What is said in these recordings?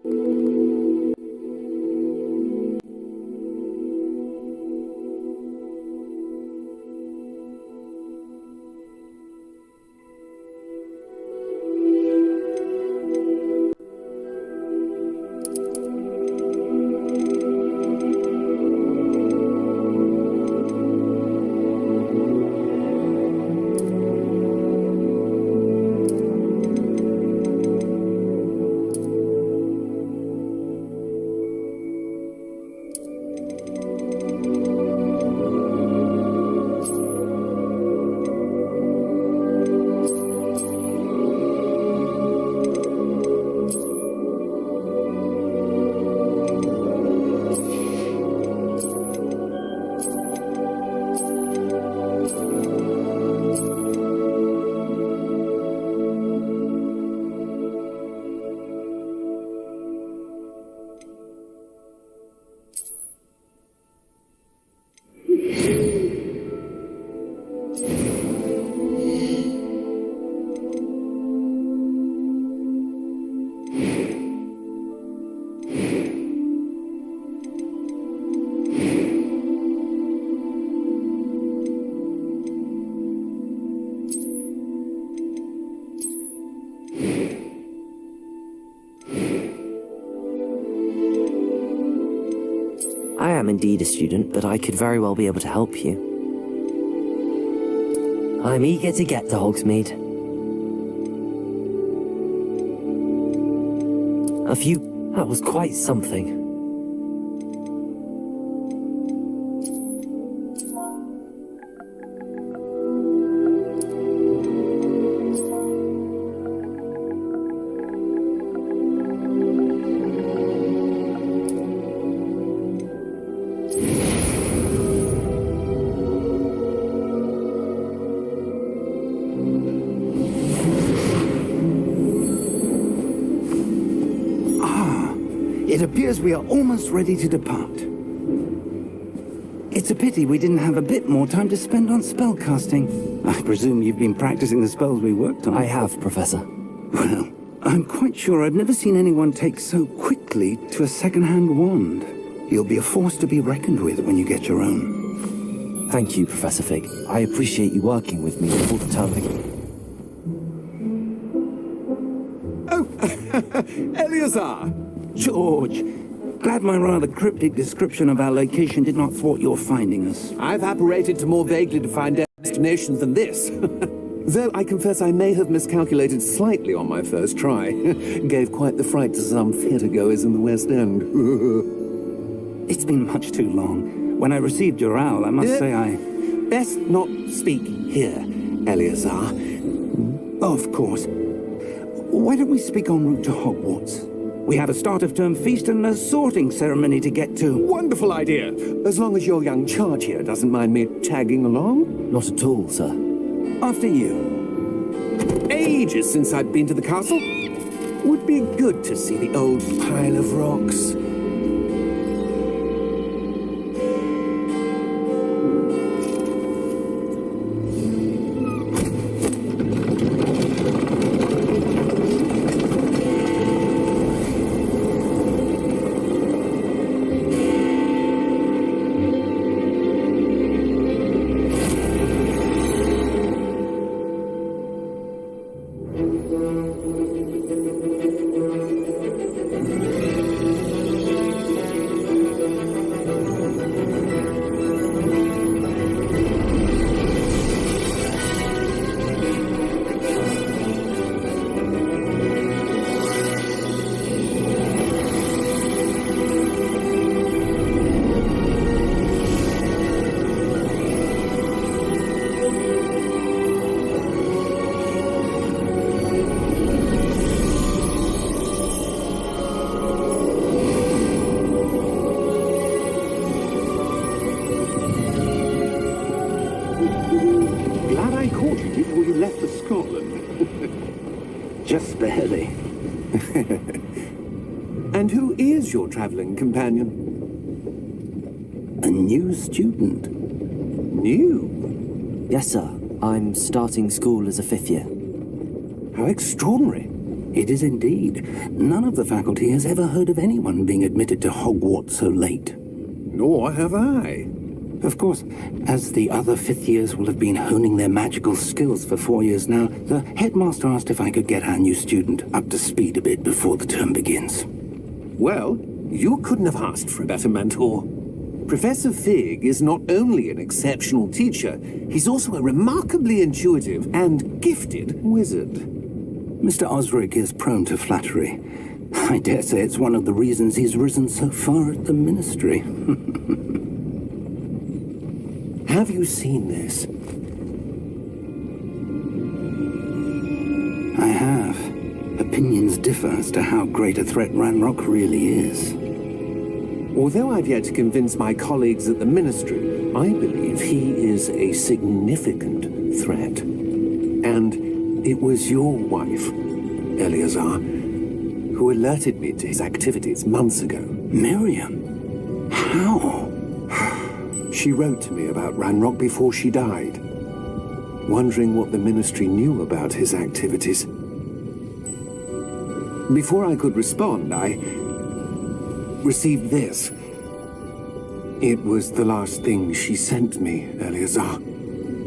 I am indeed a student, but I could very well be able to help you. I'm eager to get to Hogsmeade. That was quite something. It appears we are almost ready to depart. It's a pity we didn't have a bit more time to spend on spellcasting. I presume you've been practicing the spells we worked on. I have, Professor. Well, I'm quite sure I've never seen anyone take so quickly to a second-hand wand. You'll be a force to be reckoned with when you get your own. Thank you, Professor Fig. I appreciate you working with me all the time. Oh, Eleazar! George, glad my rather cryptic description of our location did not thwart your finding us. I've apparated to more vaguely defined destinations than this. Though I confess I may have miscalculated slightly on my first try. Gave quite the fright to some theatre-goers in the West End. It's been much too long. When I received your owl, I must say I... Best not speak here, Eleazar. Of course. Why don't we speak en route to Hogwarts? We have a start-of-term feast and a sorting ceremony to get to. Wonderful idea! As long as your young charge here doesn't mind me tagging along. Not at all, sir. After you. Ages since I've been to the castle. Would be good to see the old pile of rocks. Just barely. And who is your traveling companion? A new student. New? Yes, sir. I'm starting school as a 5th year. How extraordinary. It is indeed. None of the faculty has ever heard of anyone being admitted to Hogwarts so late. Nor have I. Of course, as the other fifth years will have been honing their magical skills for 4 years now, the headmaster asked if I could get our new student up to speed a bit before the term begins. Well, you couldn't have asked for a better mentor. Professor Fig is not only an exceptional teacher, he's also a remarkably intuitive and gifted wizard. Mr. Osric is prone to flattery. I dare say it's one of the reasons he's risen so far at the ministry. Have you seen this? I have. Opinions differ as to how great a threat Ranrock really is. Although I've yet to convince my colleagues at the ministry, I believe he is a significant threat. And it was your wife, Eleazar, who alerted me to his activities months ago. Miriam? How? She wrote to me about Ranrock before she died, wondering what the ministry knew about his activities. Before I could respond, I received this. It was the last thing she sent me, Eleazar.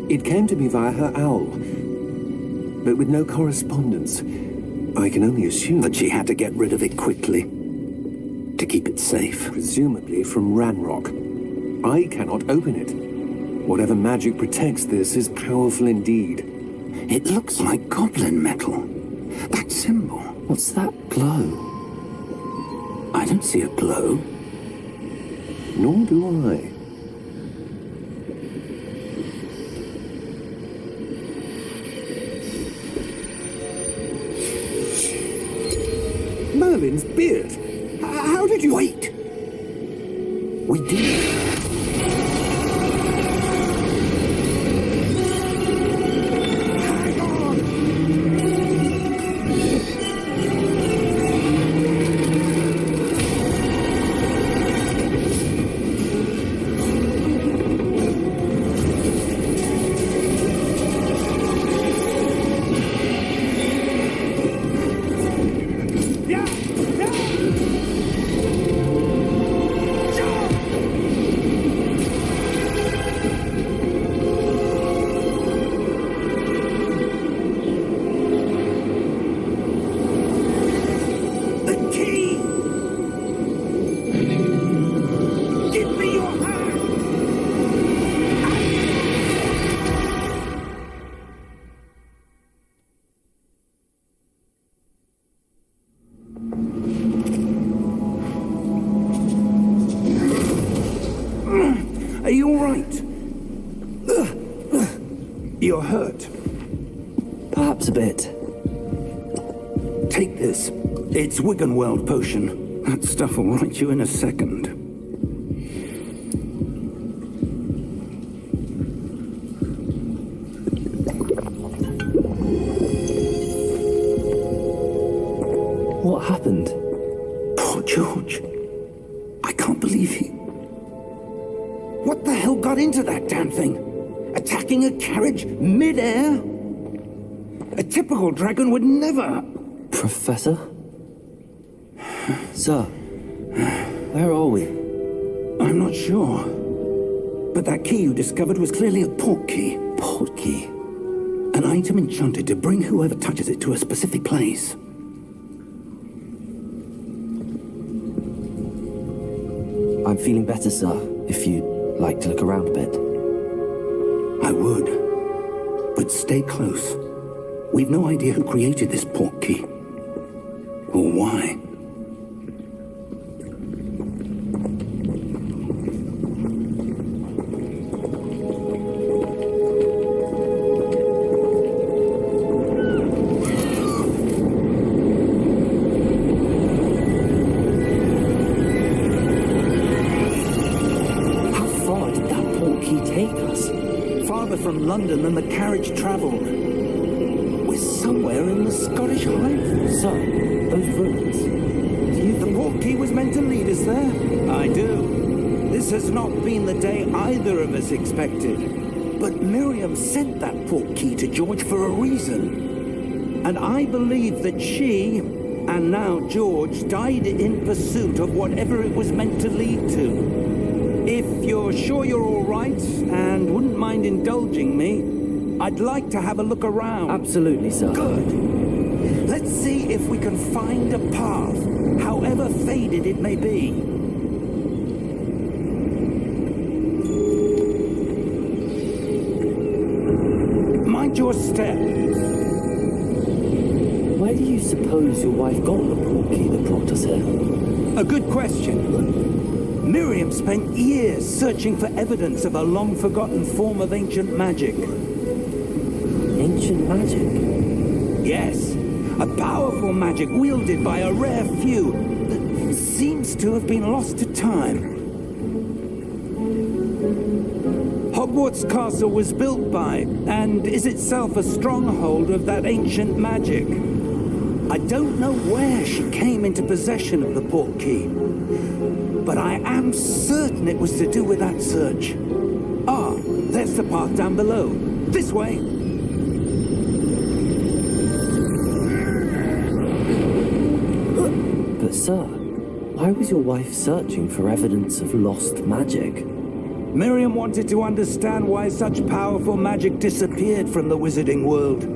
It came to me via her owl, but with no correspondence. I can only assume that she had to get rid of it quickly, to keep it safe. Presumably from Ranrock. I cannot open it. Whatever magic protects this is powerful indeed. It looks like goblin metal. That symbol. What's that glow? I don't see a glow. Nor do I. Merlin's beard. How did you... Wait! We did. Are you all right? You're hurt. Perhaps a bit. Take this. It's Wiggenweld potion. That stuff will right you in a second. What happened? Poor George. I can't believe he... What the hell got into that damn thing? Attacking a carriage mid-air? A typical dragon would never... Professor? Sir, where are we? I'm not sure. But that key you discovered was clearly a port key. Port key? An item enchanted to bring whoever touches it to a specific place. I'm feeling better, sir, if you'd like to look around a bit. I would. But stay close. We've no idea who created this port key. Or why. From London than the carriage travelled. We're somewhere in the Scottish Highlands. Sir, those ruins. The port key was meant to lead us there. I do. This has not been the day either of us expected. But Miriam sent that port key to George for a reason. And I believe that she, and now George, died in pursuit of whatever it was meant to lead to. If you're sure you're all right, and wouldn't mind indulging me, I'd like to have a look around. Absolutely, sir. Good. Let's see if we can find a path, however faded it may be. Mind your step. Where do you suppose your wife got the portkey that brought us here? A good question. Miriam spent years searching for evidence of a long-forgotten form of ancient magic. Ancient magic? Yes, a powerful magic wielded by a rare few that seems to have been lost to time. Hogwarts Castle was built by, and is itself a stronghold of that ancient magic. I don't know where she came into possession of the portkey, but I am certain it was to do with that search. Ah, there's the path down below. This way. But sir, why was your wife searching for evidence of lost magic? Miriam wanted to understand why such powerful magic disappeared from the wizarding world.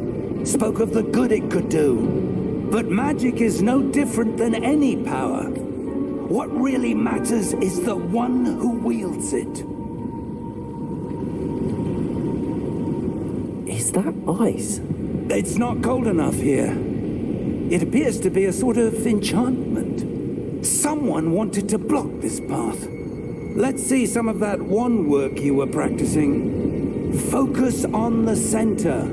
Spoke of the good it could do. But magic is no different than any power. What really matters is the one who wields it. Is that ice? It's not cold enough here. It appears to be a sort of enchantment. Someone wanted to block this path. Let's see some of that wand work you were practicing. Focus on the center.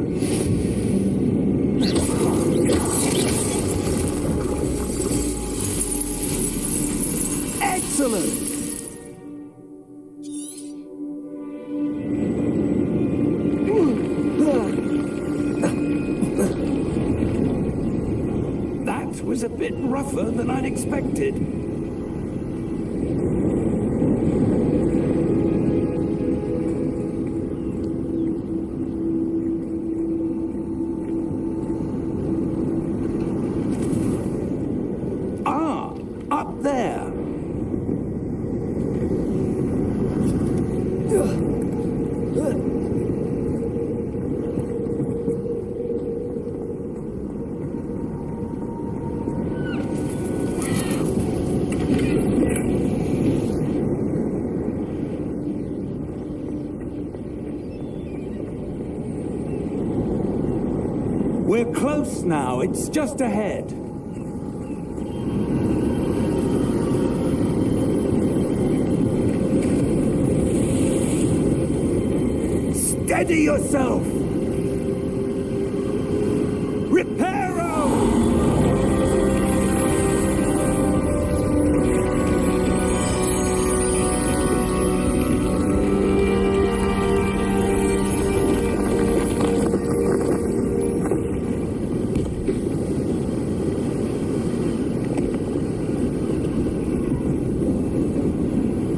Excellent! That was a bit rougher than I'd expected. Ah, up there. We're close now. It's just ahead. Steady yourself! Reparo!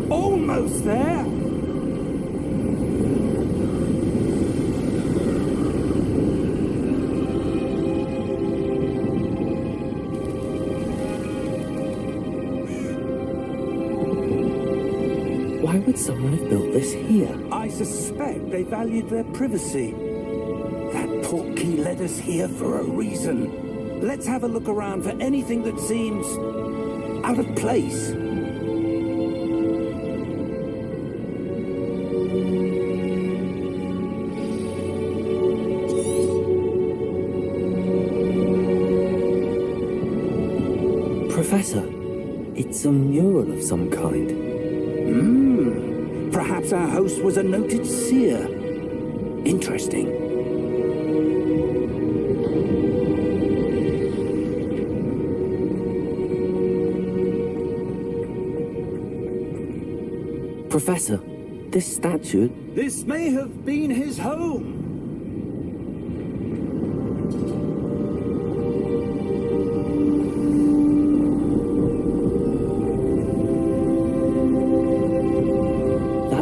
Almost there. Why would someone have built this here? I suspect they valued their privacy. That portkey led us here for a reason. Let's have a look around for anything that seems out of place. Professor, it's a mural of some kind. Perhaps our host was a noted seer. Interesting. Professor, this statue... This may have been his home.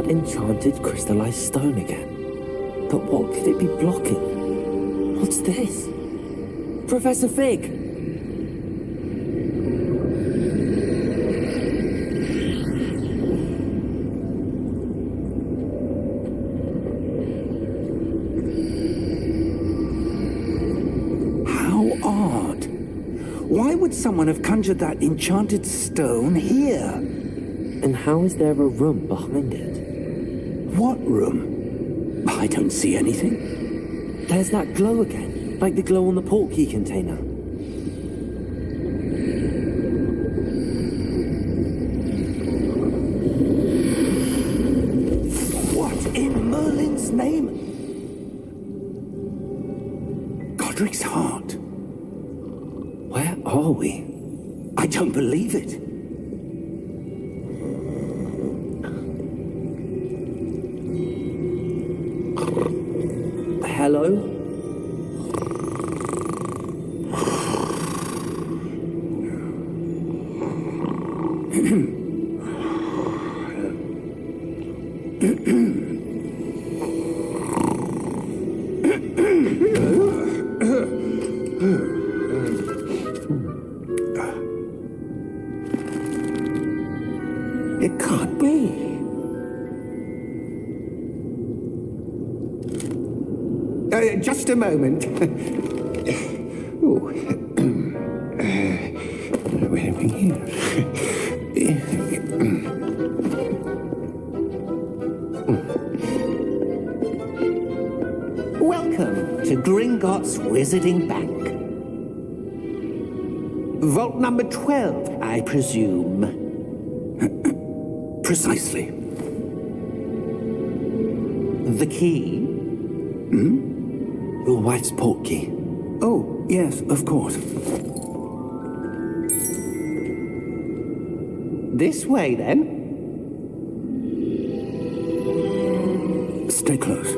Enchanted crystallized stone again. But what could it be blocking? What's this? Professor Fig! How odd. Why would someone have conjured that enchanted stone here? And how is there a room behind it? What room? I don't see anything. There's that glow again, like the glow on the portkey container. What in Merlin's name? Godric's heart. Where are we? I don't believe it. Hello? It can't be. Just a moment. Ooh. Where are we here? Welcome to Gringotts Wizarding Bank. Vault number 12, I presume. Precisely. The key? Your wife's portkey. Oh, yes, of course. This way, then. Stay close.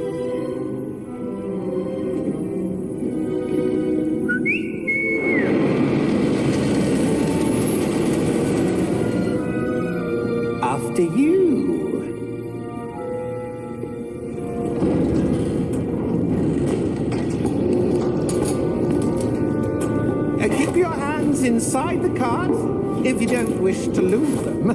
After you. Keep your hands inside the cards if you don't wish to lose them.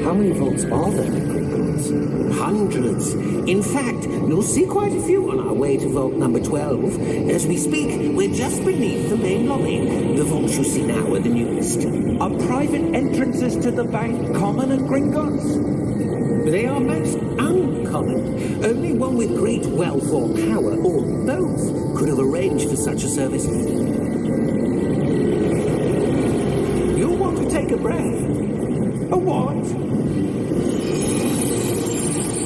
How many vaults are there in Gringotts? Hundreds. In fact, you'll see quite a few on our way to vault number 12. As we speak, we're just beneath the main lobby. The vaults you see now are the newest. Are private entrances to the bank common at Gringotts? They are most uncommon. Only one with great wealth or power, or both, could have arranged for such a service. You'll want to take a breath. A what?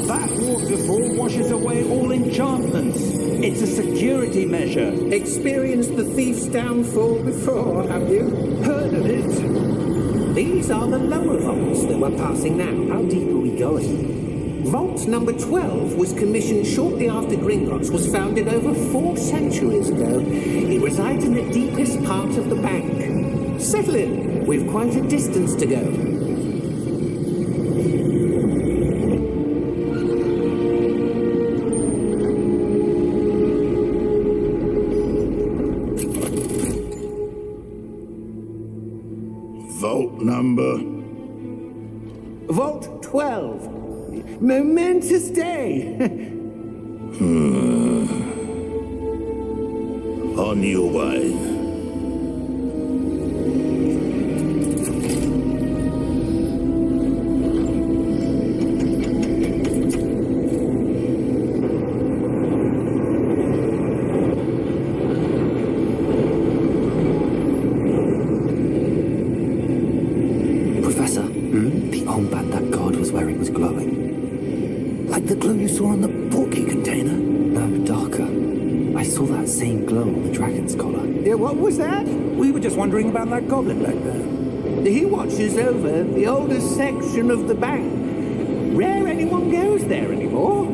That waterfall washes away all enchantments. It's a security measure. Experienced the thief's downfall before, have you? Heard of it? These are the lower vaults that we're passing now. How deep are we going? Vault number 12 was commissioned shortly after Gringotts was founded over 4 centuries ago. It resides in the deepest part of the bank. Settle in. We've quite a distance to go. Vault number? Vault 12. Momentous day. On your way. Professor, the armband that guard was wearing was glowing. Like the glow you saw on the portkey container? No, darker. I saw that same glow on the dragon's collar. Yeah, what was that? We were just wondering about that goblin back there. He watches over the oldest section of the bank. Rare anyone goes there anymore.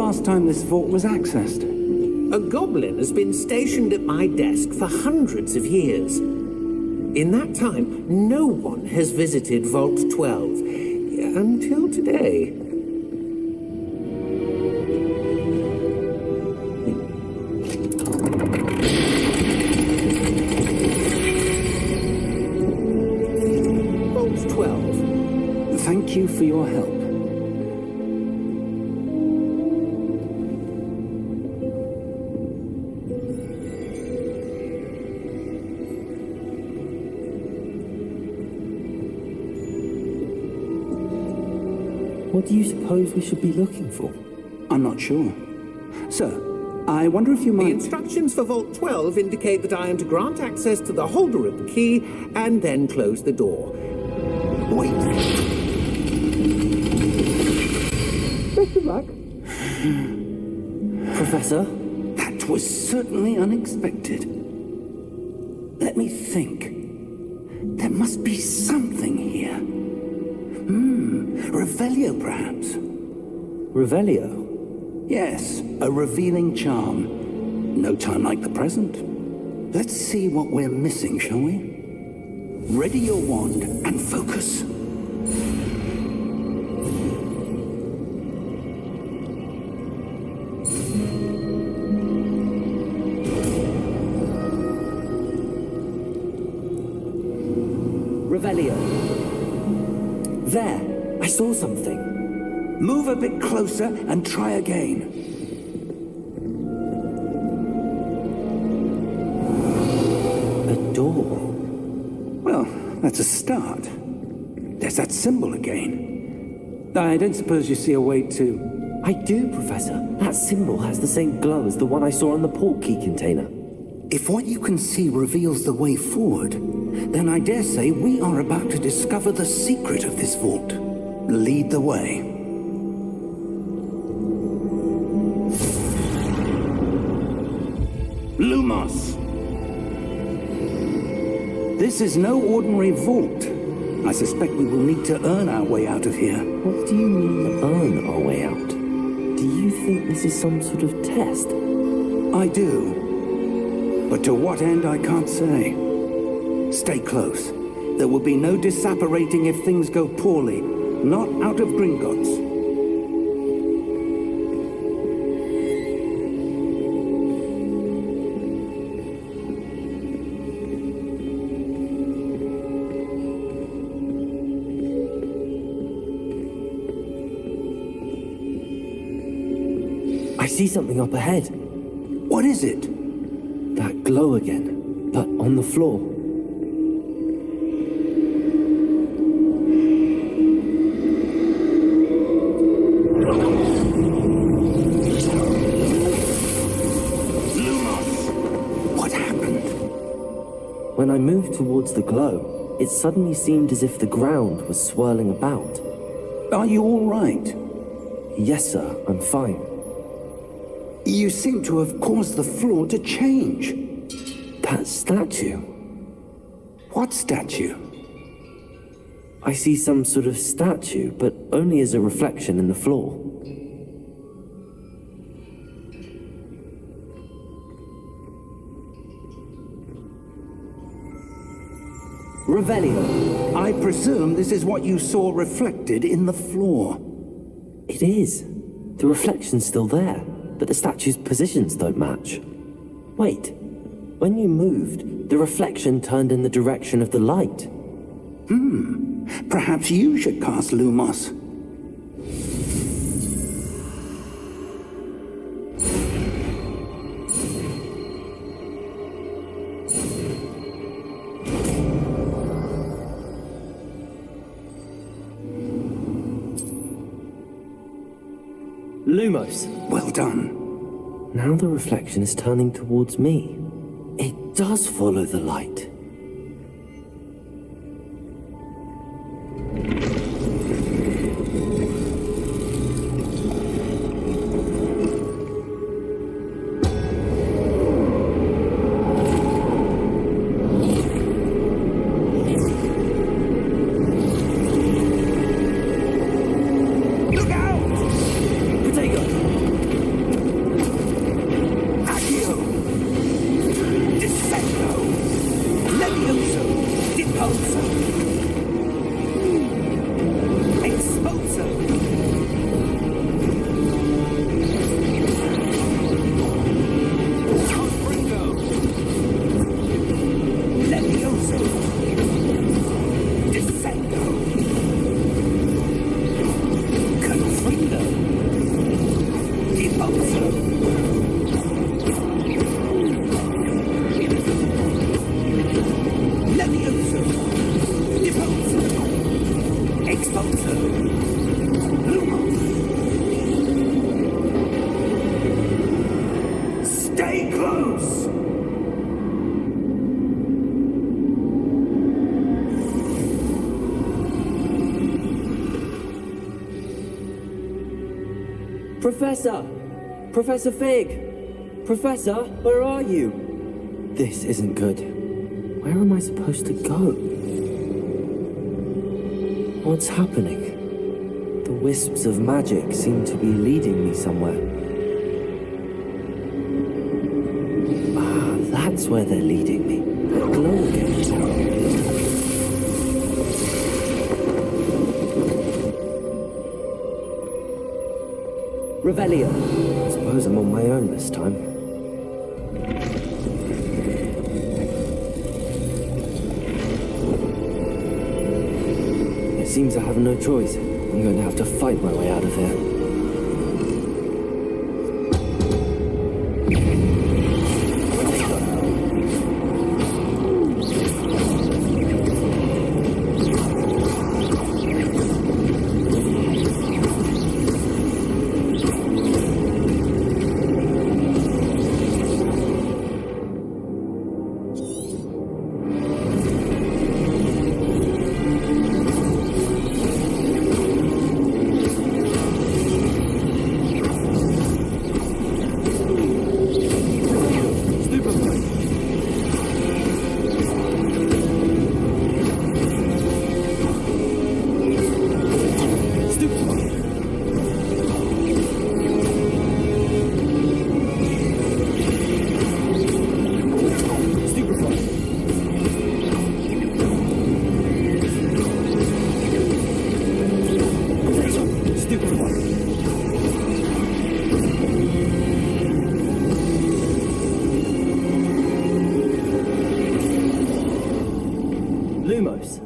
last time this vault was accessed? A goblin has been stationed at my desk for hundreds of years. In that time, no one has visited Vault 12 until today. Vault 12. Thank you for your help. What do you suppose we should be looking for? I'm not sure. Sir, I wonder if you The might... instructions for Vault 12 indicate that I am to grant access to the holder of the key and then close the door. Wait. Best of luck. Professor? That was certainly unexpected. Let me think. There must be something here. Revelio, perhaps? Revelio? Yes, a revealing charm. No time like the present. Let's see what we're missing, shall we? Ready your wand and focus. Revelio. There, I saw something. Move a bit closer and try again. A door. Well, that's a start. There's that symbol again. I don't suppose you see a way to... I do, Professor. That symbol has the same glow as the one I saw on the port key container. If what you can see reveals the way forward, then I dare say we are about to discover the secret of this vault. Lead the way. Lumos! This is no ordinary vault. I suspect we will need to earn our way out of here. What do you mean, earn our way out? Do you think this is some sort of test? I do. But to what end, I can't say. Stay close. There will be no disapparating if things go poorly. Not out of Gringotts. I see something up ahead. What is it? That glow again, but on the floor. What happened? When I moved towards the glow, it suddenly seemed as if the ground was swirling about. Are you all right? Yes, sir, I'm fine. You seem to have caused the floor to change. That statue. What statue? I see some sort of statue, but only as a reflection in the floor. Revelio. I presume this is what you saw reflected in the floor. It is. The reflection's still there, but the statue's positions don't match. Wait. When you moved, the reflection turned in the direction of the light. Perhaps you should cast Lumos. Lumos. Well done. Now the reflection is turning towards me. It does follow the light. Look out! Potato! Stay close! Professor! Professor Fig! Professor, where are you? This isn't good. Where am I supposed to go? What's happening? The wisps of magic seem to be leading me somewhere. Ah, that's where they're leading me. That glow again. Revelio. I suppose I'm on my own this time. It seems I have no choice. I'm going to have to fight my way out of here. Lumos.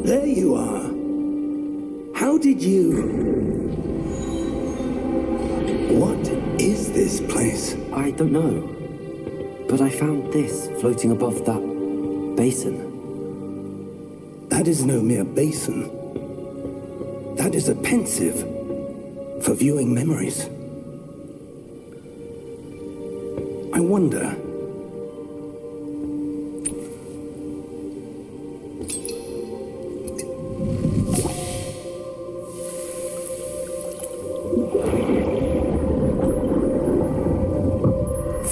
There you are. How did you... What is this place? I don't know. But I found this floating above that basin. That is no mere basin. That is a pensive for viewing memories. I wonder...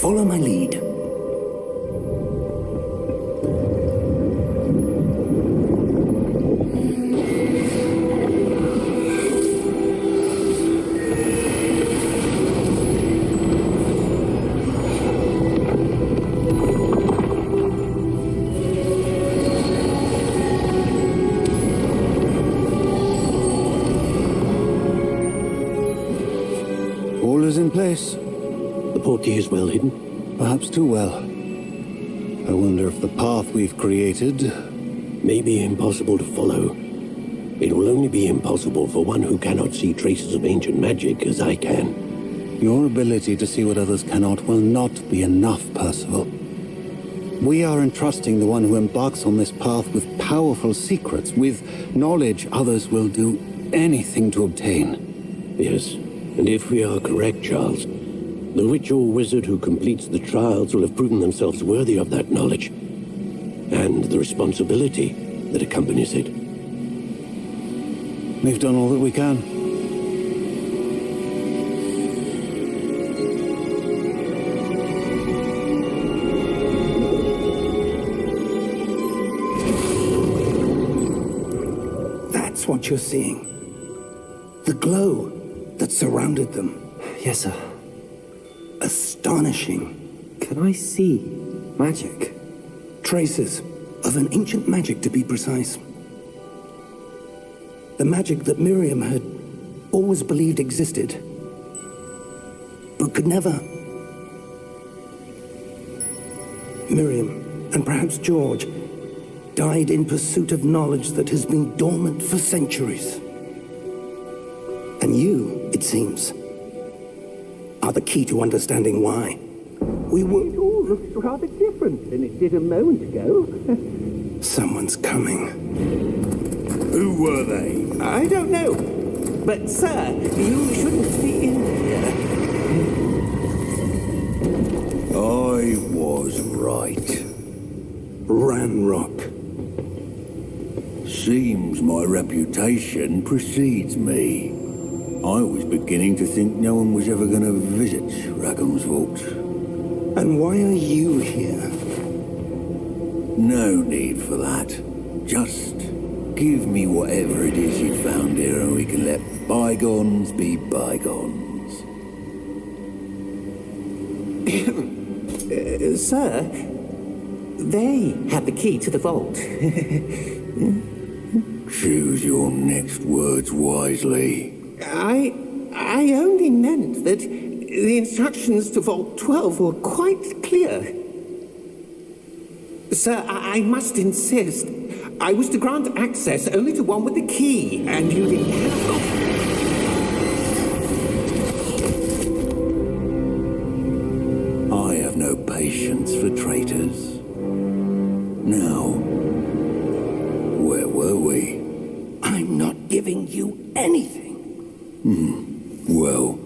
Follow my lead. All is in place. The portkey is well hidden. Perhaps too well. I wonder if the path we've created... May be impossible to follow. It will only be impossible for one who cannot see traces of ancient magic as I can. Your ability to see what others cannot will not be enough, Percival. We are entrusting the one who embarks on this path with powerful secrets, with knowledge others will do anything to obtain. Yes, and if we are correct, Charles, the witch or wizard who completes the trials will have proven themselves worthy of that knowledge, and the responsibility that accompanies it. We've done all that we can. what you're seeing? The glow that surrounded them. Yes, sir. Astonishing. Can I see magic? Traces of an ancient magic, to be precise. The magic that Miriam had always believed existed, but could never. Miriam, and perhaps George, died in pursuit of knowledge that has been dormant for centuries. And you, it seems, are the key to understanding why. We were... It all looks rather different than it did a moment ago. Someone's coming. Who were they? I don't know. But, sir, you shouldn't be in here. I was right. Ranrock. Seems my reputation precedes me. I was beginning to think no one was ever going to visit Rackham's vault. And why are you here? No need for that. Just give me whatever it is you found here and we can let bygones be bygones. Sir, they had the key to the vault. Choose your next words wisely. I only meant that the instructions to Vault 12 were quite clear. Sir, I must insist. I was to grant access only to one with the key, and you didn't have one. I have no patience for traitors. Now, where were we? I'm not giving you anything. Well,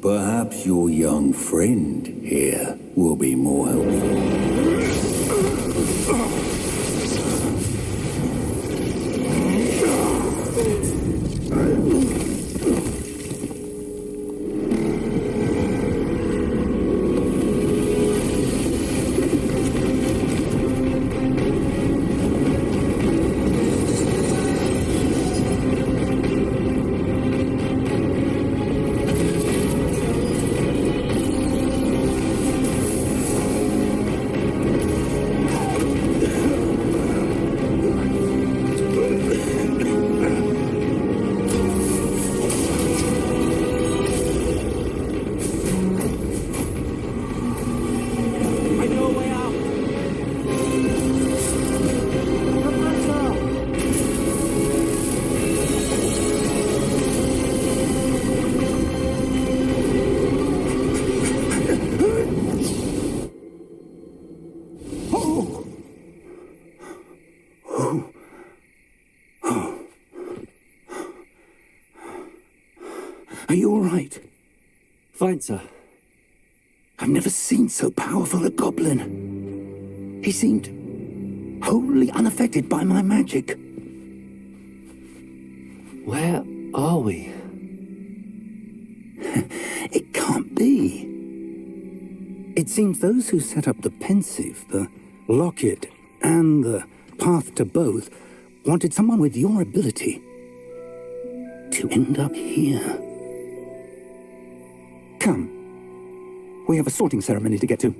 perhaps your young friend here will be more helpful. Are you all right? Fine, sir. I've never seen so powerful a goblin. He seemed wholly unaffected by my magic. Where are we? It can't be. It seems those who set up the pensive, the locket, and the path to both wanted someone with your ability to end up here. Come. We have a sorting ceremony to get to.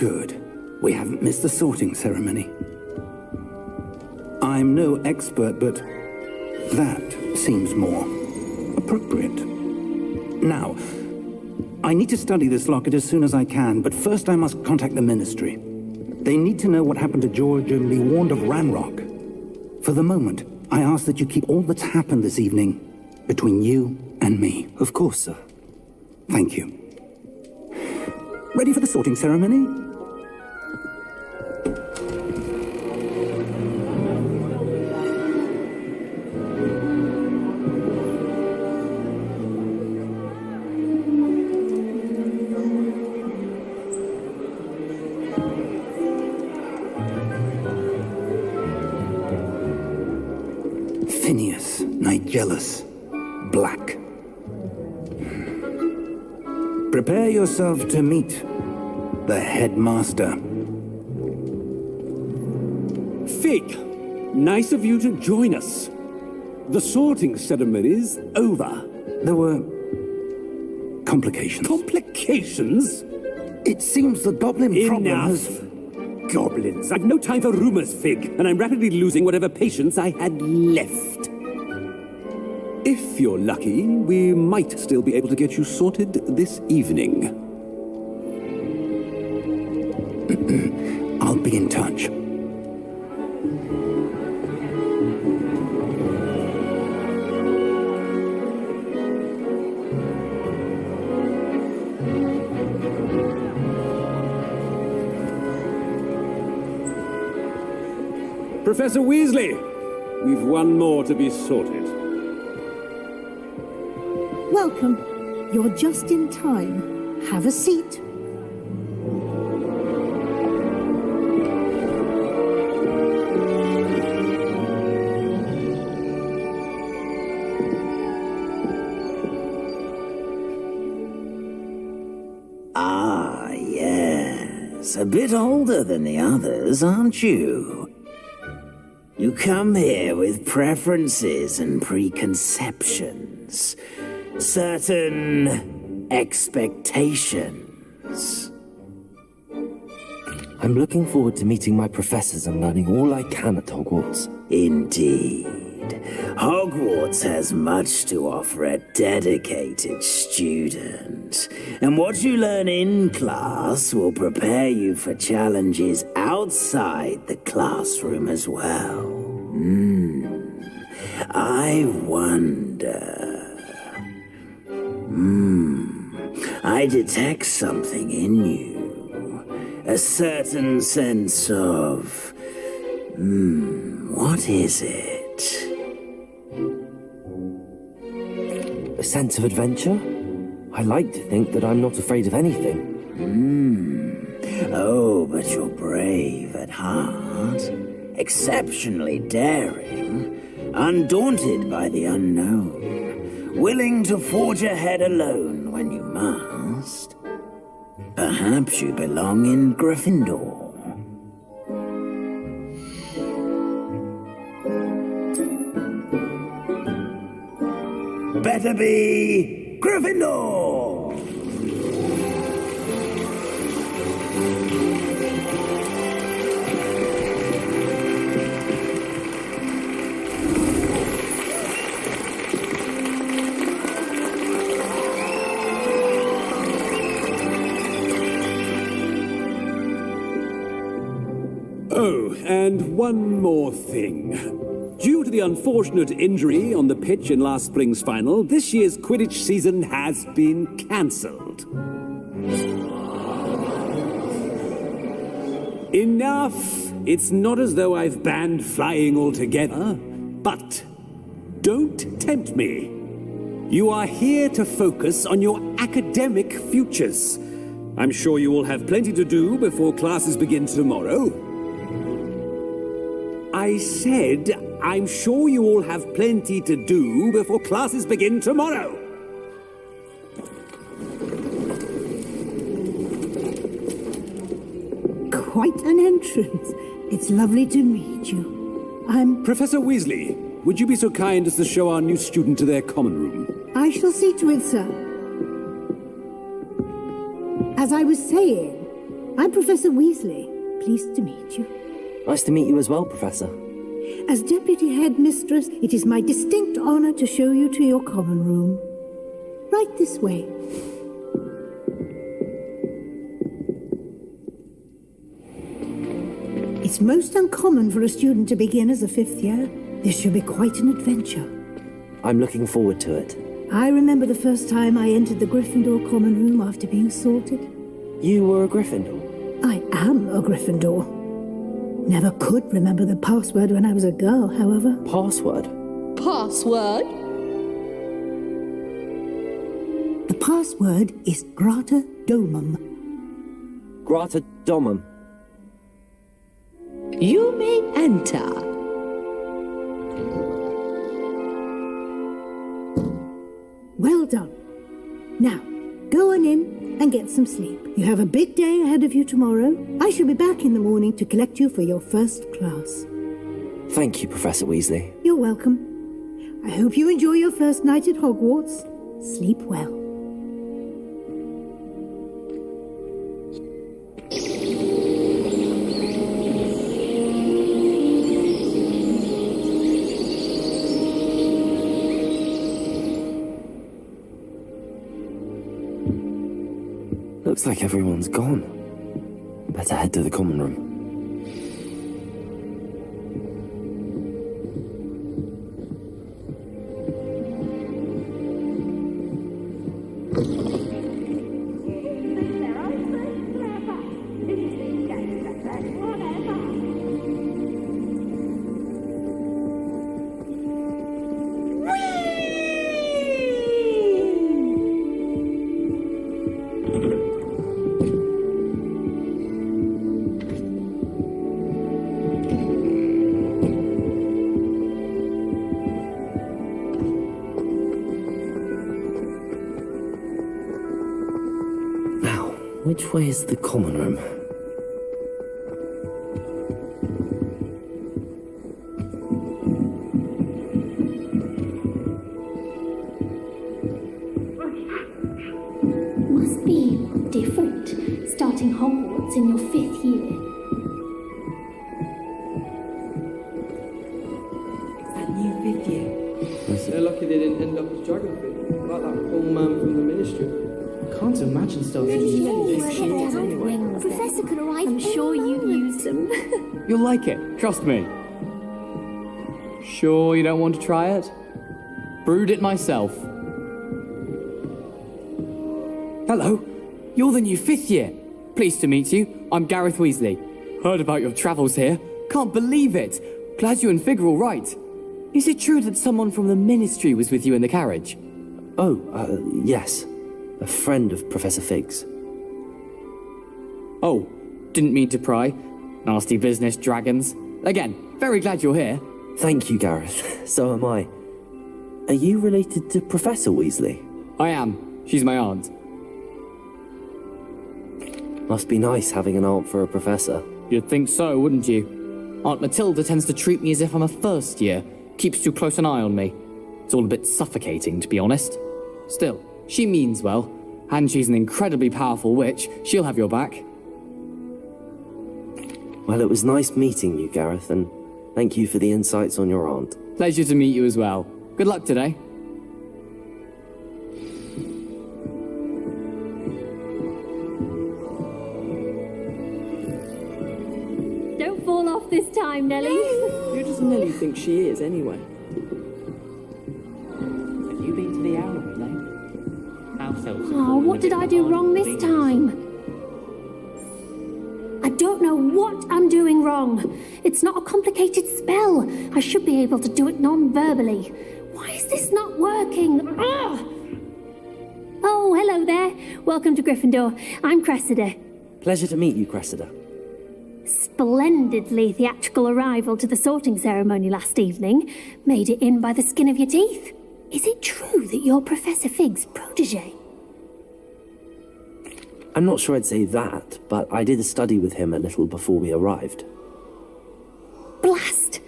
good. We haven't missed the sorting ceremony. I'm no expert, but that seems more appropriate. Now, I need to study this locket as soon as I can, but first I must contact the Ministry. They need to know what happened to George and be warned of Ranrock. For the moment, I ask that you keep all that's happened this evening between you and me. Of course, sir. Thank you. Ready for the sorting ceremony? Phineas, Nigellus, Black. Prepare yourself to meet the headmaster. Fig, nice of you to join us. The sorting ceremony's over. There were complications. Complications? It seems the goblin problem has... Enough! Goblins. I've no time for rumors, Fig, and I'm rapidly losing whatever patience I had left. If you're lucky, we might still be able to get you sorted this evening. I'll be in touch. Professor Weasley, we've one more to be sorted. Welcome. You're just in time. Have a seat. Ah, yes. A bit older than the others, aren't you? You come here with preferences and preconceptions. Certain expectations. I'm looking forward to meeting my professors and learning all I can at Hogwarts. Indeed. Hogwarts has much to offer a dedicated student. And what you learn in class will prepare you for challenges outside the classroom as well. I wonder... I detect something in you. A certain sense of... what is it? A sense of adventure? I like to think that I'm not afraid of anything. Oh, but you're brave at heart. Exceptionally daring. Undaunted by the unknown. Willing to forge ahead alone when you must. Perhaps you belong in Gryffindor. Better be Gryffindor! Oh, and one more thing. Due to the unfortunate injury on the pitch in last spring's final, this year's Quidditch season has been cancelled. Enough! It's not as though I've banned flying altogether, but don't tempt me. You are here to focus on your academic futures. I'm sure you will have plenty to do before classes begin tomorrow. I said, I'm sure you all have plenty to do before classes begin tomorrow. Quite an entrance. It's lovely to meet you. I'm... Professor Weasley, would you be so kind as to show our new student to their common room? I shall see to it, sir. As I was saying, I'm Professor Weasley. Pleased to meet you. Nice to meet you as well, Professor. As Deputy Headmistress, it is my distinct honor to show you to your common room. Right this way. It's most uncommon for a student to begin as a fifth year. This should be quite an adventure. I'm looking forward to it. I remember the first time I entered the Gryffindor common room after being sorted. You were a Gryffindor? I am a Gryffindor. Never could remember the password when I was a girl, however. Password? Password? The password is Grata Domum. Grata Domum. You may enter. Well done. Now, go on in and get some sleep. You have a big day ahead of you tomorrow. I shall be back in the morning to collect you for your first class. Thank you, Professor Weasley. You're welcome. I hope you enjoy your first night at Hogwarts. Sleep well. Looks like everyone's gone. Better head to the common room. Which way is the common room? Must be different, starting Hogwarts in your 5th year. That new 5th year. They're lucky they didn't end up as dragonfish, like that poor man from the ministry. Can't imagine stuff. Professor could arrive. I'm sure you've used them. You'll like it, trust me. Sure you don't want to try it? Brewed it myself. Hello, you're the new 5th year. Pleased to meet you. I'm Gareth Weasley. Heard about your travels here. Can't believe it. Glad you and Fig are all right. Is it true that someone from the ministry was with you in the carriage? Oh, yes. A friend of Professor Fig's. Oh, didn't mean to pry. Nasty business, dragons. Again, very glad you're here. Thank you, Gareth. So am I. Are you related to Professor Weasley? I am. She's my aunt. Must be nice having an aunt for a professor. You'd think so, wouldn't you? Aunt Matilda tends to treat me as if I'm a first year. Keeps too close an eye on me. It's all a bit suffocating, to be honest. Still, she means well, and she's an incredibly powerful witch. She'll have your back. Well, it was nice meeting you, Gareth, and thank you for the insights on your aunt. Pleasure to meet you as well. Good luck today. Don't fall off this time, Nellie. Who does Nellie think she is, anyway? Have you been to the owl lately? Oh, what did I do wrong this time? I don't know what I'm doing wrong. It's not a complicated spell. I should be able to do it non-verbally. Why is this not working? Ugh! Oh, hello there. Welcome to Gryffindor. I'm Cressida. Pleasure to meet you, Cressida. Splendidly theatrical arrival to the sorting ceremony last evening. Made it in by the skin of your teeth. Is it true that you're Professor Fig's protégé? I'm not sure I'd say that, but I did a study with him a little before we arrived. Blast!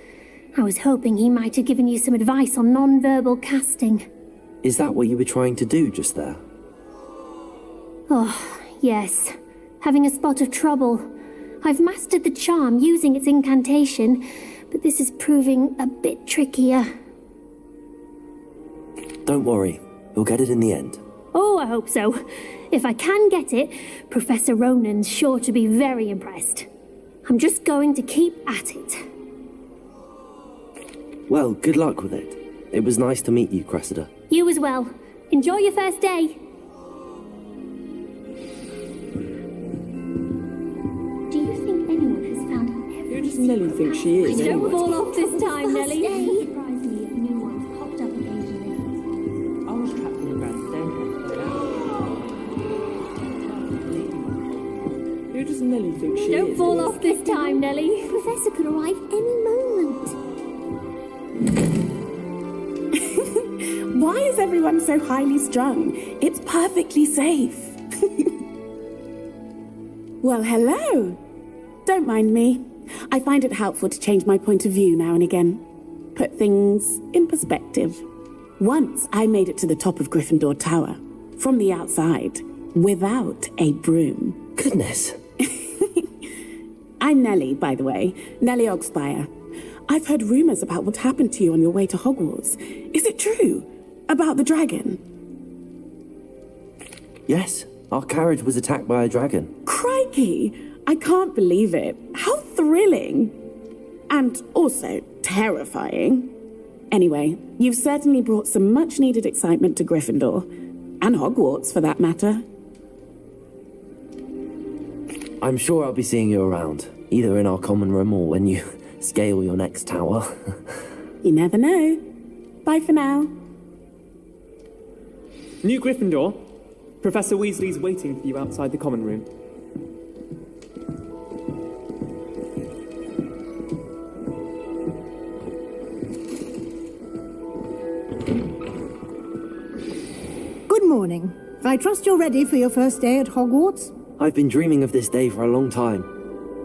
I was hoping he might have given you some advice on non-verbal casting. Is that what you were trying to do just there? Oh, yes. having a spot of trouble. I've mastered the charm using its incantation, but this is proving a bit trickier. Don't worry, you'll get it in the end. Oh, I hope so. If I can get it, Professor Ronan's sure to be very impressed. I'm just going to keep at it. Well, good luck with it. It was nice to meet you, Cressida. You as well. Enjoy your first day. Do you think anyone has found every... Who does Nelly think she is? Don't fall off this time, Nelly. Surprise me if new ones popped up occasionally. I was trapped in a grand staircase. Who does Nelly think she is? Don't fall off this time, Nelly. The professor could arrive any moment. Why is everyone so highly strung? It's perfectly safe. Well, hello. Don't mind me. I find it helpful to change my point of view now and again. Put things in perspective. Once I made it to the top of Gryffindor Tower, from the outside, without a broom. Goodness. I'm Nellie, by the way. Nellie Ogspire. I've heard rumours about what happened to you on your way to Hogwarts. Is it true? About the dragon? Yes, our carriage was attacked by a dragon. Crikey! I can't believe it. How thrilling! And also terrifying. Anyway, you've certainly brought some much-needed excitement to Gryffindor. And Hogwarts, for that matter. I'm sure I'll be seeing you around, either in our common room or when you scale your next tower. You never know. Bye for now. New Gryffindor. Professor Weasley's waiting for you outside the common room. Good morning. I trust you're ready for your first day at Hogwarts? I've been dreaming of this day for a long time.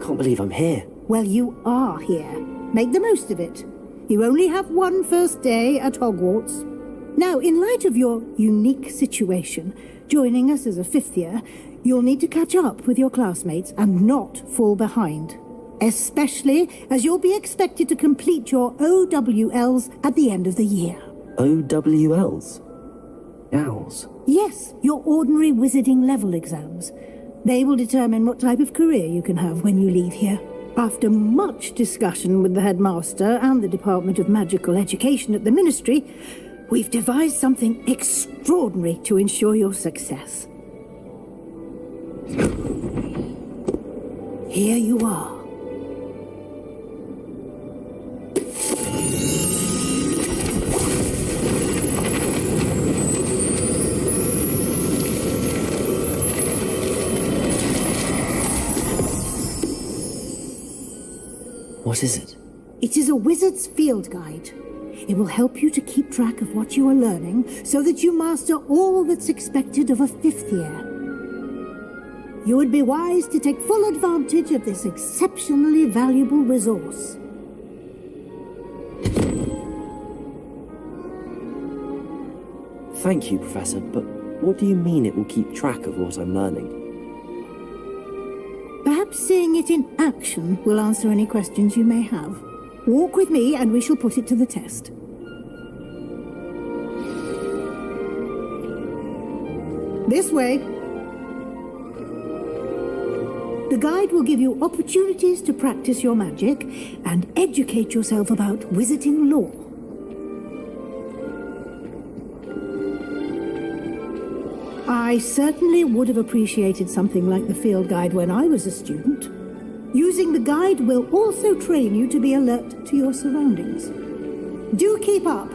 Can't believe I'm here. Well, you are here. Make the most of it. You only have one first day at Hogwarts. Now, in light of your unique situation, joining us as a fifth year, you'll need to catch up with your classmates and not fall behind. Especially as you'll be expected to complete your OWLs at the end of the year. OWLs? Owls? Yes, your ordinary wizarding level exams. They will determine what type of career you can have when you leave here. After much discussion with the headmaster and the Department of Magical Education at the Ministry, we've devised something extraordinary to ensure your success. Here you are. What is it? It is a wizard's field guide. It will help you to keep track of what you are learning so that you master all that's expected of a fifth year. You would be wise to take full advantage of this exceptionally valuable resource. Thank you, Professor, but what do you mean it will keep track of what I'm learning? Perhaps seeing it in action will answer any questions you may have. Walk with me and we shall put it to the test. This way. The guide will give you opportunities to practice your magic and educate yourself about wizarding lore. I certainly would have appreciated something like the field guide when I was a student. Using the guide will also train you to be alert to your surroundings. Do keep up.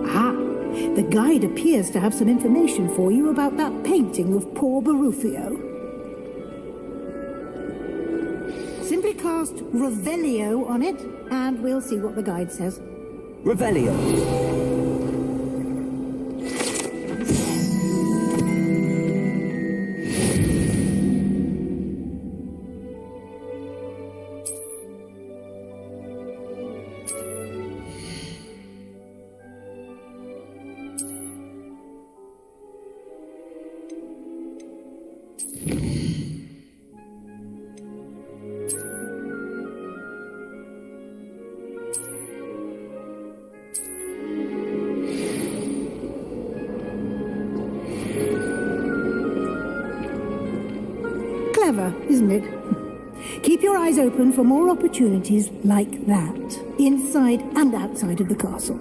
Ah, the guide appears to have some information for you about that painting of poor Barufio. Simply cast Revelio on it, and we'll see what the guide says. Revelio. clever, isn't it? Keep your eyes open for more opportunities like that, inside and outside of the castle.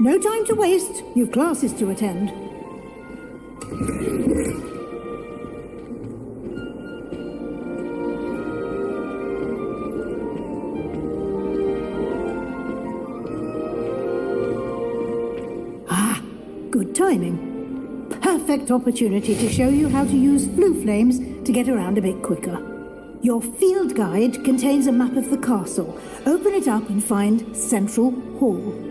No time to waste. You've classes to attend. Good timing. Perfect opportunity to show you how to use flue flames to get around a bit quicker. Your field guide contains a map of the castle. Open it up and find Central Hall.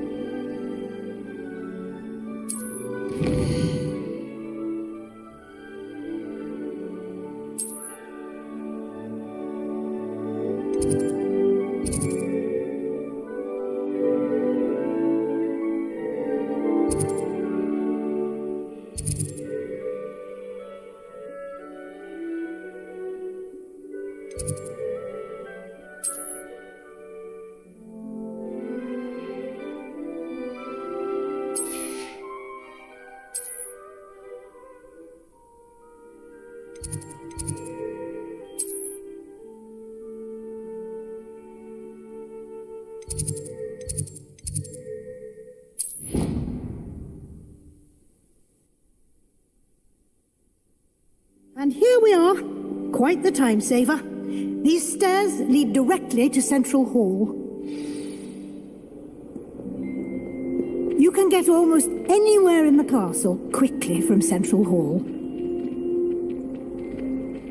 And here we are. Quite the time saver. These stairs lead directly to Central Hall. You can get almost anywhere in the castle quickly from Central Hall.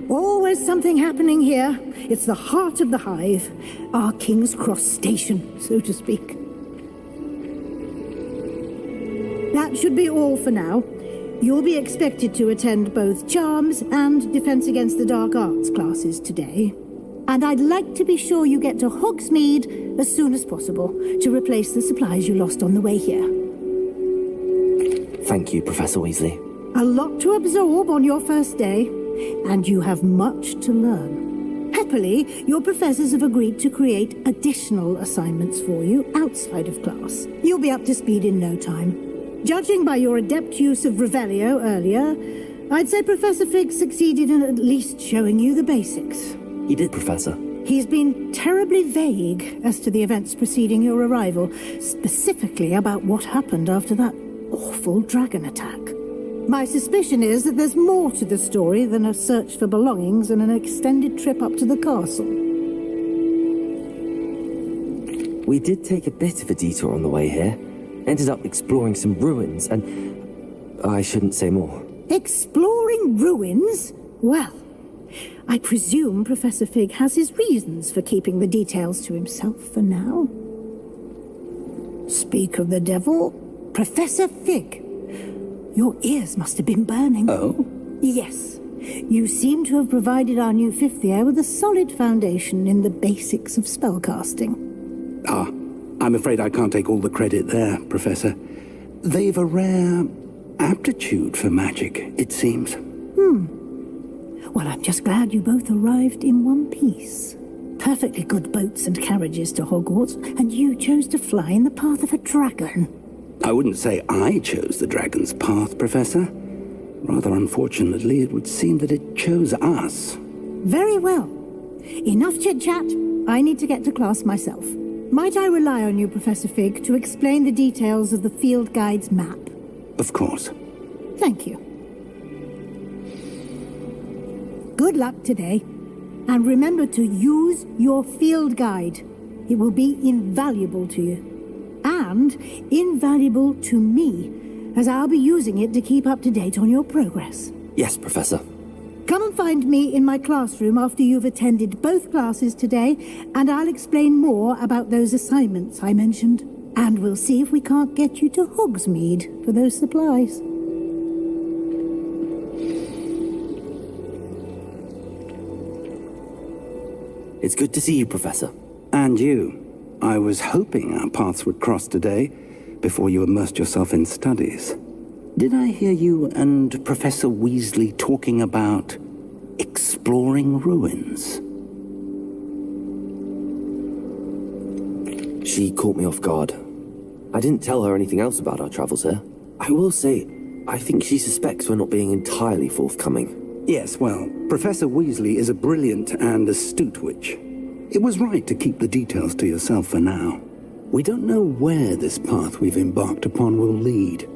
Always something happening here. It's the heart of the hive. Our King's Cross station, so to speak. That should be all for now. You'll be expected to attend both Charms and Defense Against the Dark Arts classes today. And I'd like to be sure you get to Hogsmeade as soon as possible to replace the supplies you lost on the way here. Thank you, Professor Weasley. A lot to absorb on your first day, and you have much to learn. Happily, your professors have agreed to create additional assignments for you outside of class. You'll be up to speed in no time. Judging by your adept use of Revelio earlier, I'd say Professor Fig succeeded in at least showing you the basics. He did, Professor. He's been terribly vague as to the events preceding your arrival, specifically about what happened after that awful dragon attack. My suspicion is that there's more to the story than a search for belongings and an extended trip up to the castle. We did take a bit of a detour on the way here. Ended up exploring some ruins, and I shouldn't say more. Exploring ruins? Well, I presume Professor Fig has his reasons for keeping the details to himself for now. Speak of the devil, Professor Fig. Your ears must have been burning. Oh? Yes. You seem to have provided our new fifth year with a solid foundation in the basics of spellcasting. Ah. I'm afraid I can't take all the credit there, Professor. They've a rare aptitude for magic, it seems. Well, I'm just glad you both arrived in one piece. Perfectly good boats and carriages to Hogwarts, and you chose to fly in the path of a dragon. I wouldn't say I chose the dragon's path, Professor. Rather unfortunately, it would seem that it chose us. Very well. Enough chit-chat. I need to get to class myself. Might I rely on you, Professor Fig, to explain the details of the field guide's map? Of course. Thank you. Good luck today. And remember to use your field guide. It will be invaluable to you. And invaluable to me, as I'll be using it to keep up to date on your progress. Yes, Professor. Come and find me in my classroom after you've attended both classes today, and I'll explain more about those assignments I mentioned. And we'll see if we can't get you to Hogsmeade for those supplies. It's good to see you, Professor. And you. I was hoping our paths would cross today, before you immersed yourself in studies. Did I hear you and Professor Weasley talking about exploring ruins? She caught me off guard. I didn't tell her anything else about our travels here. I will say, I think she suspects we're not being entirely forthcoming. Yes, well, Professor Weasley is a brilliant and astute witch. It was right to keep the details to yourself for now. We don't know where this path we've embarked upon will lead.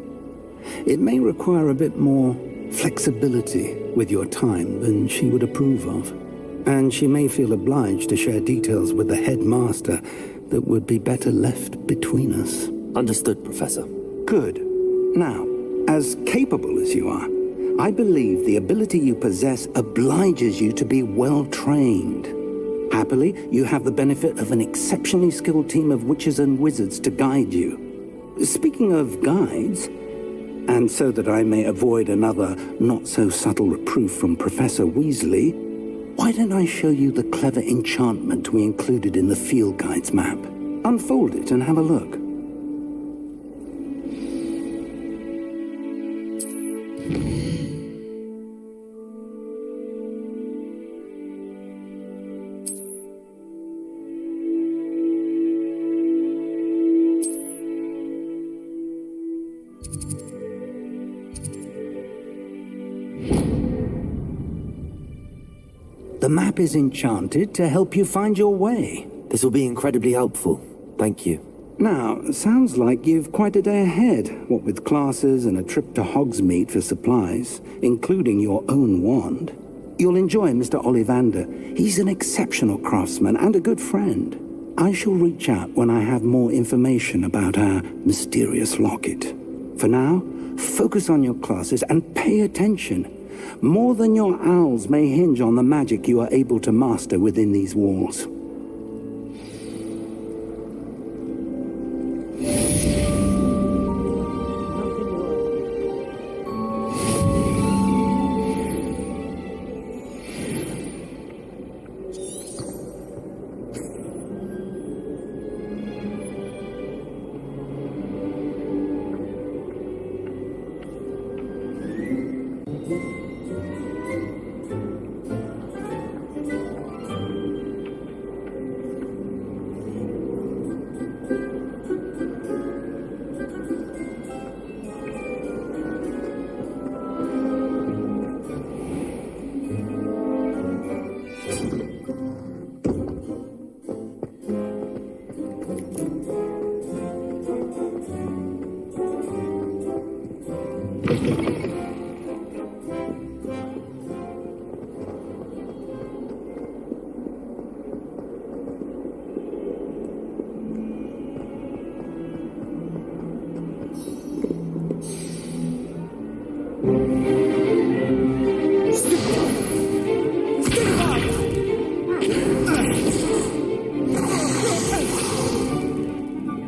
It may require a bit more flexibility with your time than she would approve of. And she may feel obliged to share details with the headmaster that would be better left between us. Understood, Professor. Good. Now, as capable as you are, I believe the ability you possess obliges you to be well trained. Happily, you have the benefit of an exceptionally skilled team of witches and wizards to guide you. Speaking of guides, and so that I may avoid another not-so-subtle reproof from Professor Weasley, why don't I show you the clever enchantment we included in the field guide's map? Unfold it and have a look. The map is enchanted to help you find your way. This will be incredibly helpful. Thank you. Now, sounds like you've quite a day ahead, what with classes and a trip to Hogsmeade for supplies, including your own wand. You'll enjoy Mr. Ollivander. He's an exceptional craftsman and a good friend. I shall reach out when I have more information about our mysterious locket. For now, focus on your classes and pay attention. More than your owls may hinge on the magic you are able to master within these walls.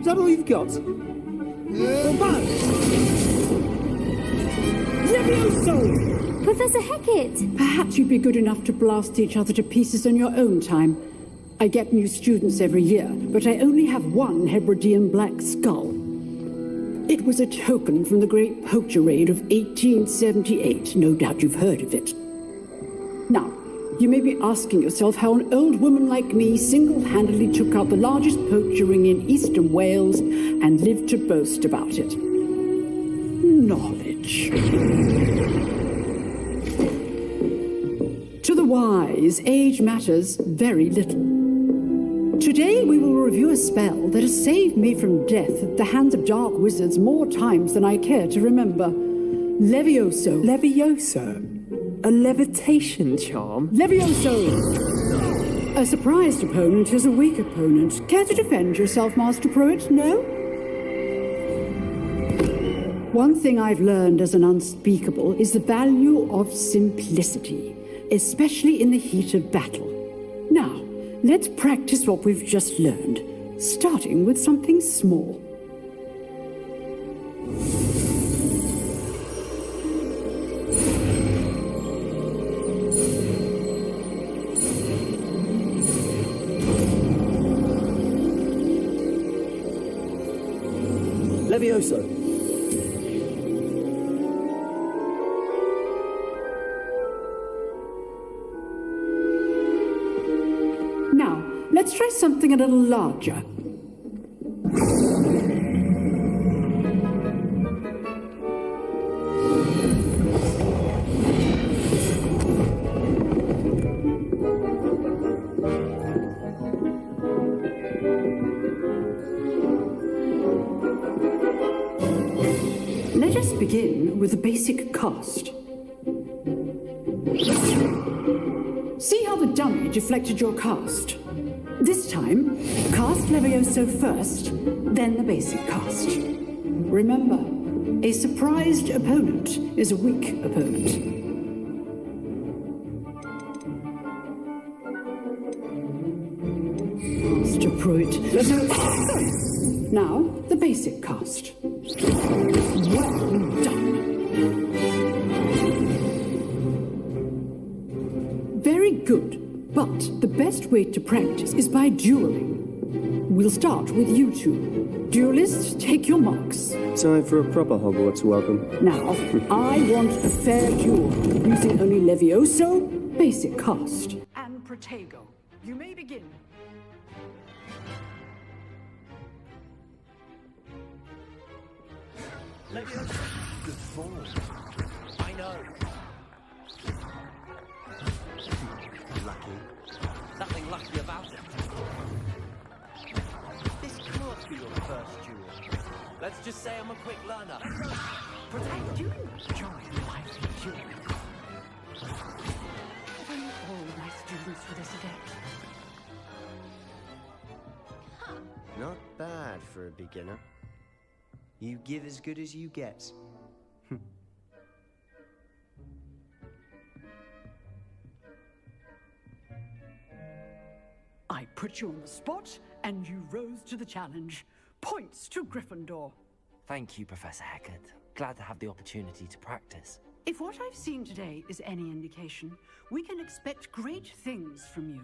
Is that all you've got? Levioso! Professor Hecat! Perhaps you'd be good enough to blast each other to pieces in your own time. I get new students every year, but I only have one Hebridean black skull. It was a token from the Great Poacher Raid of 1878. No doubt you've heard of it. Now, you may be asking yourself how an old woman like me single-handedly took out the largest poacher ring in eastern Wales and lived to boast about it. Knowledge. To the wise, age matters very little. Today we will review a spell that has saved me from death at the hands of dark wizards more times than I care to remember. Levioso. Levioso? A levitation charm? Levioso! A surprised opponent is a weak opponent. Care to defend yourself, Master Pruitt? No? One thing I've learned as an unspeakable is the value of simplicity, especially in the heat of battle. Now, let's practice what we've just learned, starting with something small. Levioso. Now, let's try something a little larger. best begin with the basic cast. See how the dummy deflected your cast? This time, cast Levioso first, then the basic cast. Remember, a surprised opponent is a weak opponent. Master Pruitt. Now, the basic cast. Well done. Very good. But the best way to practice is by dueling. We'll start with you two. Duelists, take your marks. Time for a proper Hogwarts welcome. Now, I want a fair duel, using only Levioso, basic cast. And Protego. You may begin. Levioso, good form. I know. Lucky. Nothing lucky about it. This can't be your first duel. Let's just say I'm a quick learner. Protect you. Join my duel. Having all my students for this event. Not bad for a beginner. You give as good as you get. I put you on the spot, and you rose to the challenge. Points to Gryffindor. Thank you, Professor Hecat. Glad to have the opportunity to practice. If what I've seen today is any indication, we can expect great things from you.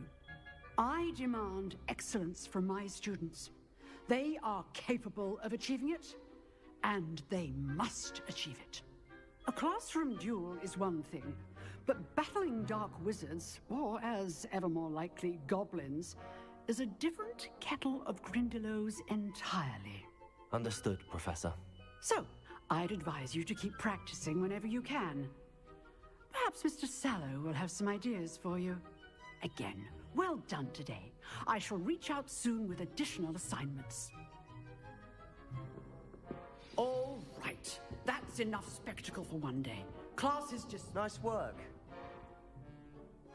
I demand excellence from my students. They are capable of achieving it, and they must achieve it. A classroom duel is one thing, but battling dark wizards, or as ever more likely, goblins, is a different kettle of Grindylows entirely. Understood, Professor. So, I'd advise you to keep practicing whenever you can. Perhaps Mr. Sallow will have some ideas for you. Again, well done today. I shall reach out soon with additional assignments. All right, that's enough spectacle for one day. Class is just... Nice work.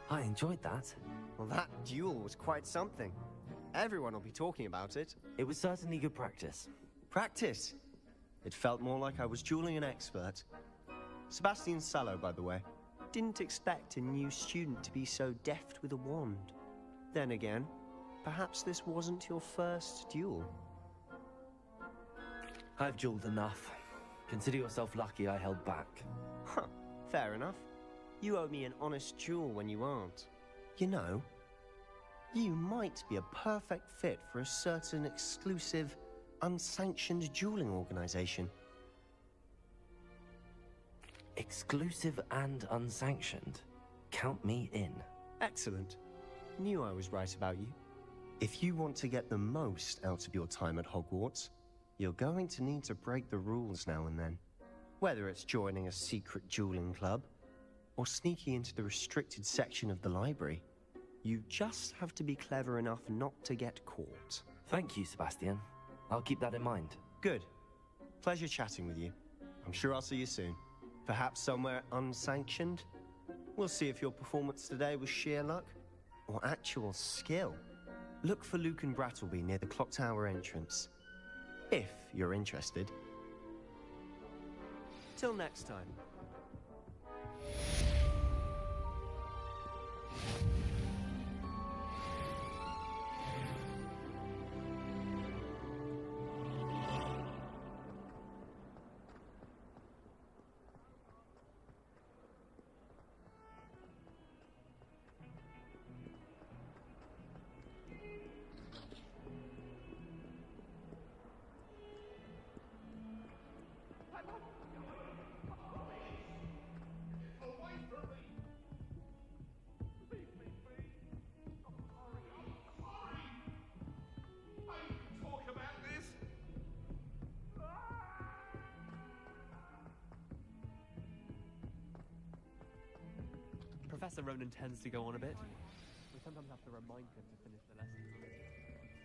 I enjoyed that. Well, that duel was quite something. Everyone will be talking about it. It was certainly good practice. Practice? It felt more like I was dueling an expert. Sebastian Sallow, by the way. Didn't expect a new student to be so deft with a wand. Then again, perhaps this wasn't your first duel. I've dueled enough. Consider yourself lucky I held back. Huh, fair enough. You owe me an honest duel when you aren't. You know, you might be a perfect fit for a certain exclusive, unsanctioned dueling organization. Exclusive and unsanctioned? Count me in. Excellent. Knew I was right about you. If you want to get the most out of your time at Hogwarts, you're going to need to break the rules now and then. Whether it's joining a secret dueling club, or sneaking into the restricted section of the library, you just have to be clever enough not to get caught. Thank you, Sebastian. I'll keep that in mind. Good. Pleasure chatting with you. I'm sure I'll see you soon. Perhaps somewhere unsanctioned? We'll see if your performance today was sheer luck, or actual skill. Look for Luke and Brattleby near the clock tower entrance. If you're interested. Till next time. Professor Ronan tends to go on a bit. We sometimes have to remind him to finish the lesson.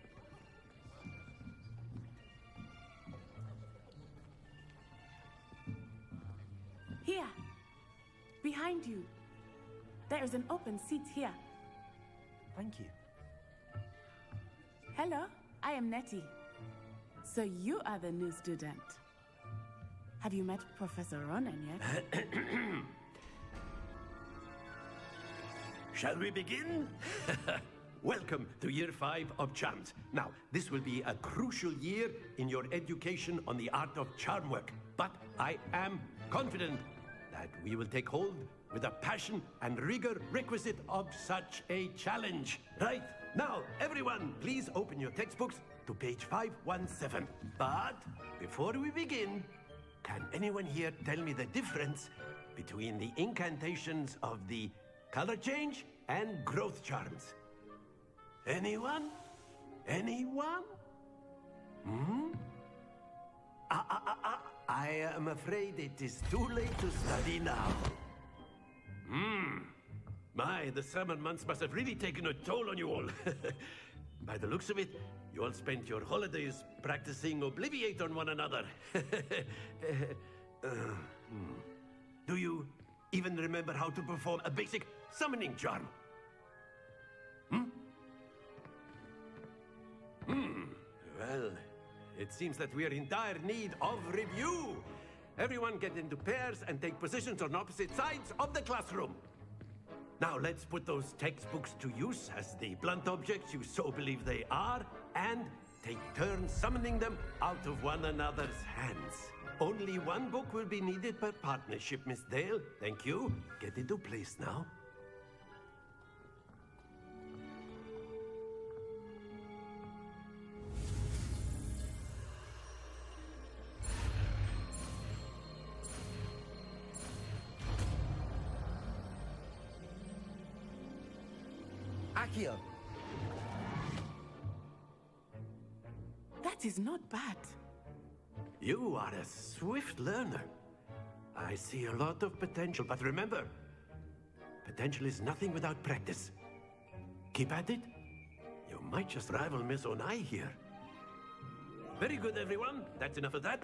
behind you. There is an open seat here. Thank you. Hello, I am Nettie. So you are the new student. Have you met Professor Ronan yet? Shall we begin? Welcome to Year 5 of Charms. Now, this will be a crucial year in your education on the art of charm work. But I am confident that we will take hold with the passion and rigor requisite of such a challenge. Right, now, everyone, please open your textbooks to page 517. But before we begin, can anyone here tell me the difference between the incantations of the color change and growth charms? Anyone? Anyone? I am afraid it is too late to study now. My, the summer months must have really taken a toll on you all. By the looks of it, you all spent your holidays practicing Obliviate on one another. Do you even remember how to perform a basic summoning charm? Well, it seems that we are in dire need of review. Everyone get into pairs and take positions on opposite sides of the classroom. Now let's put those textbooks to use as the blunt objects you so believe they are, and take turns summoning them out of one another's hands. Only one book will be needed per partnership, Miss Dale. Thank you. Get into place now. Akio. That is not bad. You are a swift learner. I see a lot of potential, but remember, potential is nothing without practice. Keep at it. You might just rival Miss Onai here. Very good, everyone. That's enough of that.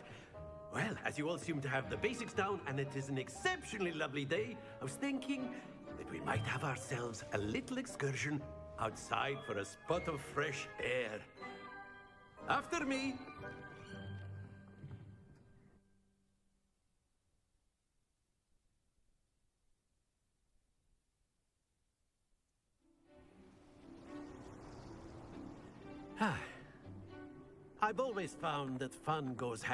Well, as you all seem to have the basics down, and it is an exceptionally lovely day, I was thinking that we might have ourselves a little excursion outside for a spot of fresh air. After me. I've always found that fun goes hand